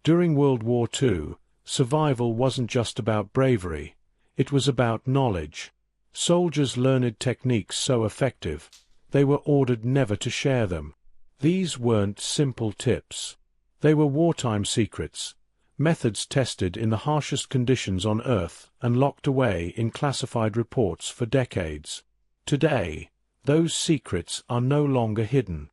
During World War II, survival wasn't just about bravery, it was about knowledge. Soldiers learned techniques so effective, they were ordered never to share them. These weren't simple tips. They were wartime secrets, methods tested in the harshest conditions on Earth and locked away in classified reports for decades. Today, those secrets are no longer hidden.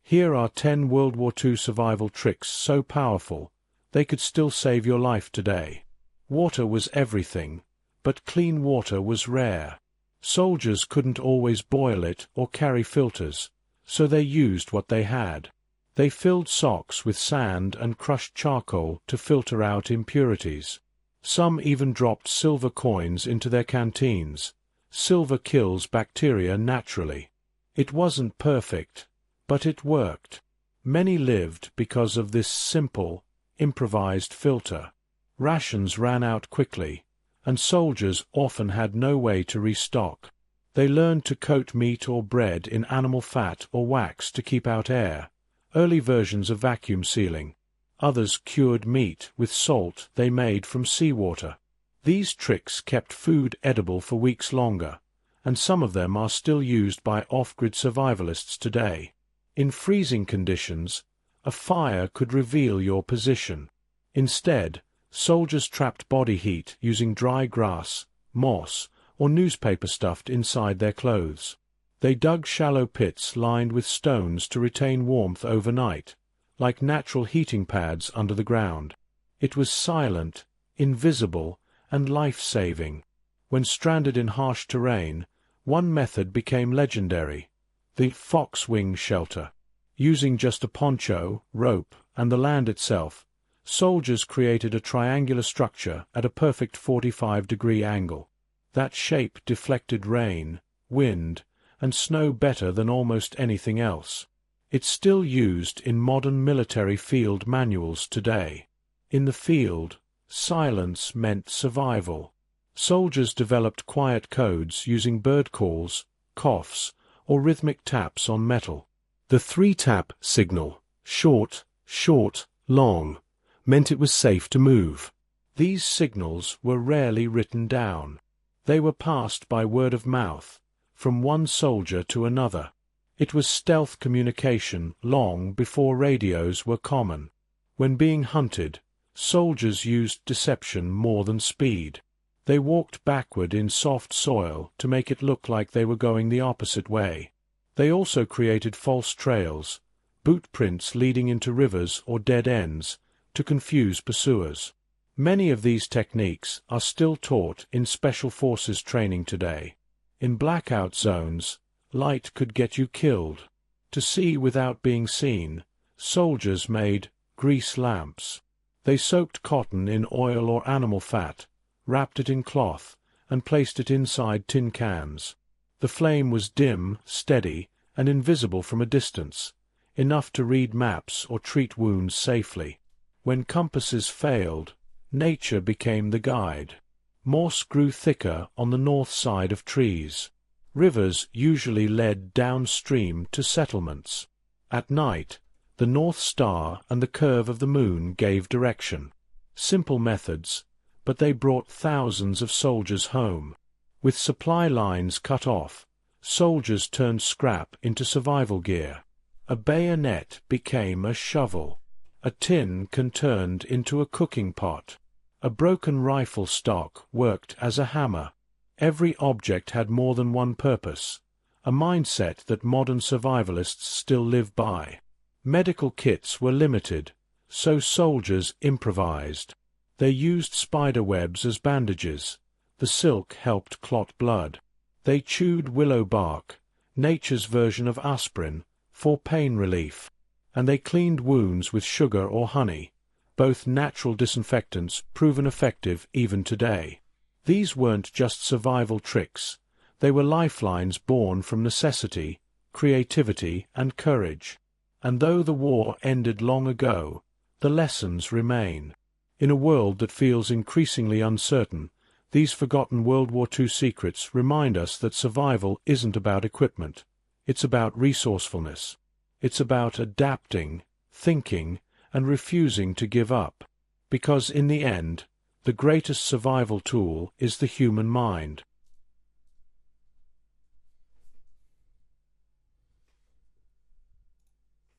Here are 10 World War II survival tricks so powerful, they could still save your life today. Water was everything, but clean water was rare. Soldiers couldn't always boil it or carry filters, so they used what they had. They filled socks with sand and crushed charcoal to filter out impurities. Some even dropped silver coins into their canteens. Silver kills bacteria naturally. It wasn't perfect, but it worked. Many lived because of this simple, improvised filter. Rations ran out quickly, and soldiers often had no way to restock. They learned to coat meat or bread in animal fat or wax to keep out air, early versions of vacuum sealing. Others cured meat with salt they made from seawater. These tricks kept food edible for weeks longer, and some of them are still used by off-grid survivalists today. In freezing conditions, a fire could reveal your position. Instead, soldiers trapped body heat using dry grass, moss, or newspaper stuffed inside their clothes. They dug shallow pits lined with stones to retain warmth overnight, like natural heating pads under the ground. It was silent, invisible, and life-saving. When stranded in harsh terrain, one method became legendary: the fox-wing shelter. Using just a poncho, rope, and the land itself, soldiers created a triangular structure at a perfect 45-degree angle. That shape deflected rain, wind, and snow better than almost anything else. It's still used in modern military field manuals today. In the field, silence meant survival. Soldiers developed quiet codes using bird calls, coughs, or rhythmic taps on metal. The 3-tap signal, short, short, long, meant it was safe to move. These signals were rarely written down. They were passed by word of mouth, from one soldier to another. It was stealth communication long before radios were common. When being hunted, soldiers used deception more than speed. They walked backward in soft soil to make it look like they were going the opposite way. They also created false trails, boot prints leading into rivers or dead ends, to confuse pursuers. Many of these techniques are still taught in special forces training today. In blackout zones, light could get you killed. To see without being seen, soldiers made grease lamps. They soaked cotton in oil or animal fat, wrapped it in cloth, and placed it inside tin cans. The flame was dim, steady, and invisible from a distance, enough to read maps or treat wounds safely. When compasses failed, nature became the guide. Moss grew thicker on the north side of trees. Rivers usually led downstream to settlements. At night, the North Star and the curve of the moon gave direction. Simple methods, but they brought thousands of soldiers home. With supply lines cut off, soldiers turned scrap into survival gear. A bayonet became a shovel. A tin can turned into a cooking pot. A broken rifle stock worked as a hammer. Every object had more than one purpose, a mindset that modern survivalists still live by. Medical kits were limited, so soldiers improvised. They used spider webs as bandages. The silk helped clot blood. They chewed willow bark, nature's version of aspirin, for pain relief. And they cleaned wounds with sugar or honey, both natural disinfectants proven effective even today. These weren't just survival tricks. They were lifelines born from necessity, creativity, and courage. And though the war ended long ago, the lessons remain. In a world that feels increasingly uncertain, these forgotten World War II secrets remind us that survival isn't about equipment. It's about resourcefulness. It's about adapting, thinking, and refusing to give up. Because in the end, the greatest survival tool is the human mind.